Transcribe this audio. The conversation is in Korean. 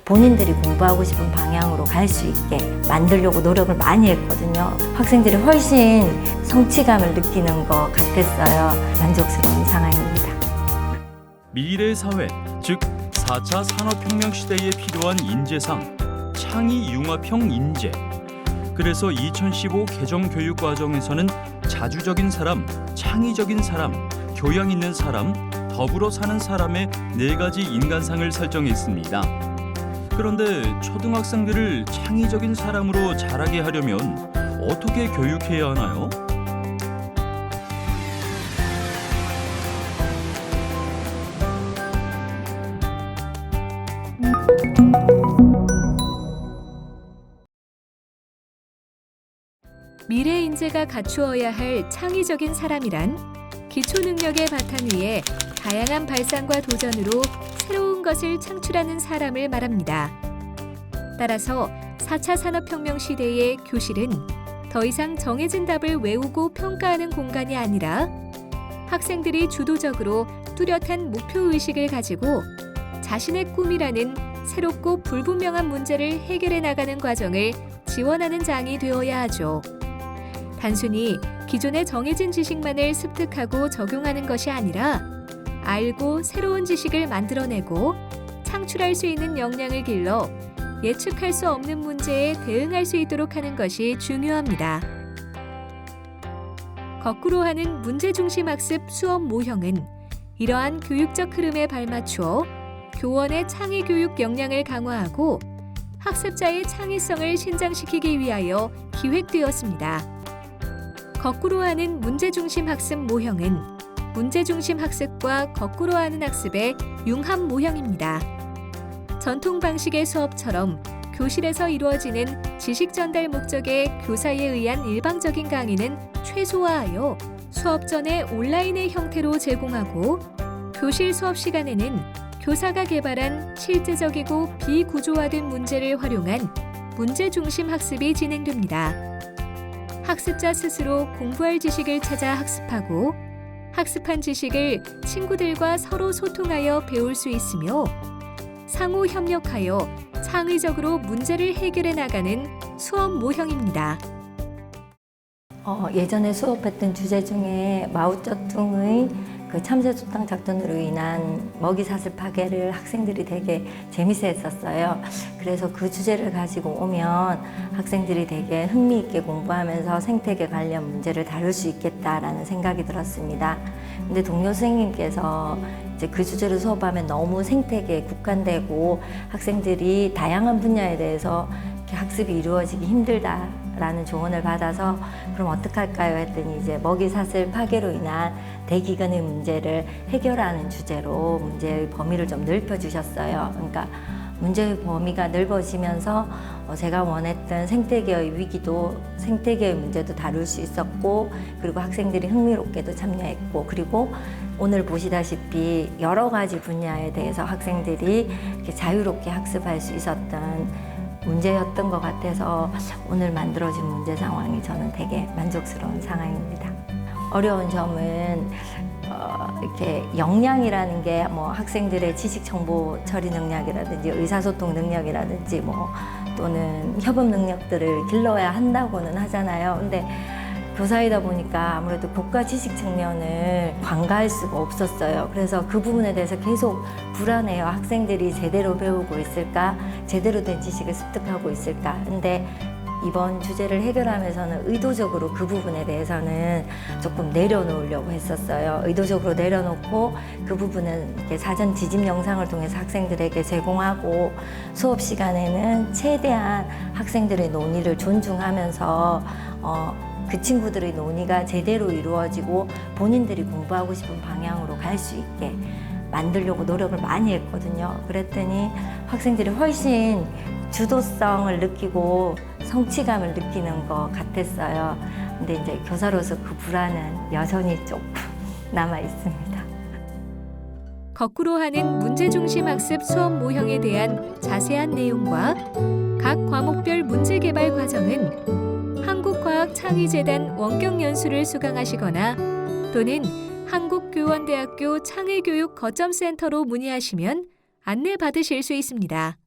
본인들이 공부하고 싶은 방향으로 갈 수 있게 만들려고 노력을 많이 했거든요. 학생들이 훨씬 성취감을 느끼는 것 같았어요. 만족스러운 상황입니다. 미래 사회, 즉 4차 산업혁명 시대에 필요한 인재상, 창의융합형 인재. 그래서 2015 개정교육과정에서는 자주적인 사람, 창의적인 사람, 교양 있는 사람, 더불어 사는 사람의 4가지 인간상을 설정했습니다. 그런데 초등학생들을 창의적인 사람으로 자라게 하려면 어떻게 교육해야 하나요? 미래 인재가 갖추어야 할 창의적인 사람이란 기초 능력의 바탕 위에 다양한 발상과 도전으로 새로운 것을 창출하는 사람을 말합니다. 따라서 4차 산업혁명 시대의 교실은 더 이상 정해진 답을 외우고 평가하는 공간이 아니라 학생들이 주도적으로 뚜렷한 목표의식을 가지고 자신의 꿈이라는 새롭고 불분명한 문제를 해결해 나가는 과정을 지원하는 장이 되어야 하죠. 단순히 기존의 정해진 지식만을 습득하고 적용하는 것이 아니라 알고 새로운 지식을 만들어내고 창출할 수 있는 역량을 길러 예측할 수 없는 문제에 대응할 수 있도록 하는 것이 중요합니다. 거꾸로 하는 문제중심 학습 수업 모형은 이러한 교육적 흐름에 발맞추어 교원의 창의교육 역량을 강화하고 학습자의 창의성을 신장시키기 위하여 기획되었습니다. 거꾸로 하는 문제중심 학습 모형은 문제중심 학습과 거꾸로 하는 학습의 융합 모형입니다. 전통 방식의 수업처럼 교실에서 이루어지는 지식 전달 목적의 교사에 의한 일방적인 강의는 최소화하여 수업 전에 온라인의 형태로 제공하고 교실 수업 시간에는 교사가 개발한 실제적이고 비구조화된 문제를 활용한 문제중심 학습이 진행됩니다. 학습자 스스로 공부할 지식을 찾아 학습하고 학습한 지식을 친구들과 서로 소통하여 배울 수 있으며 상호 협력하여 창의적으로 문제를 해결해 나가는 수업 모형입니다. 예전에 수업했던 주제 중에 마오쩌둥의 그 참새소탕 작전으로 인한 먹이사슬 파괴를 학생들이 되게 재밌어 했었어요. 그래서 그 주제를 가지고 오면 학생들이 되게 흥미있게 공부하면서 생태계 관련 문제를 다룰 수 있겠다라는 생각이 들었습니다. 근데 동료 선생님께서 이제 그 주제로 수업하면 너무 생태계에 국한되고 학생들이 다양한 분야에 대해서 이렇게 학습이 이루어지기 힘들다라는 조언을 받아서 그럼 어떡할까요? 했더니 이제 먹이사슬 파괴로 인한 대기근의 문제를 해결하는 주제로 문제의 범위를 좀 넓혀주셨어요. 그러니까 문제의 범위가 넓어지면서 제가 원했던 생태계의 위기도 생태계의 문제도 다룰 수 있었고 그리고 학생들이 흥미롭게도 참여했고 그리고 오늘 보시다시피 여러 가지 분야에 대해서 학생들이 이렇게 자유롭게 학습할 수 있었던 문제였던 것 같아서 오늘 만들어진 문제 상황이 저는 되게 만족스러운 상황입니다. 어려운 점은 이렇게 역량이라는 게 뭐 학생들의 지식 정보 처리 능력이라든지 의사소통 능력이라든지 뭐 또는 협업 능력들을 길러야 한다고는 하잖아요. 근데 교사이다 보니까 아무래도 고가 지식 측면을 관가할 수가 없었어요. 그래서 그 부분에 대해서 계속 불안해요. 학생들이 제대로 배우고 있을까? 제대로 된 지식을 습득하고 있을까? 근데 이번 주제를 해결하면서는 의도적으로 그 부분에 대해서는 조금 내려놓으려고 했었어요. 의도적으로 내려놓고 그 부분은 이렇게 사전 지집 영상을 통해서 학생들에게 제공하고 수업 시간에는 최대한 학생들의 논의를 존중하면서 그 친구들의 논의가 제대로 이루어지고 본인들이 공부하고 싶은 방향으로 갈 수 있게 만들려고 노력을 많이 했거든요. 그랬더니 학생들이 훨씬 주도성을 느끼고 성취감을 느끼는 것 같았어요. 근데 이제 교사로서 그 불안은 여전히 조금 남아 있습니다. 거꾸로 하는 문제중심 학습 수업 모형에 대한 자세한 내용과 각 과목별 문제 개발 과정은 한국과학창의재단 원격연수를 수강하시거나 또는 한국교원대학교 창의교육 거점센터로 문의하시면 안내 받으실 수 있습니다.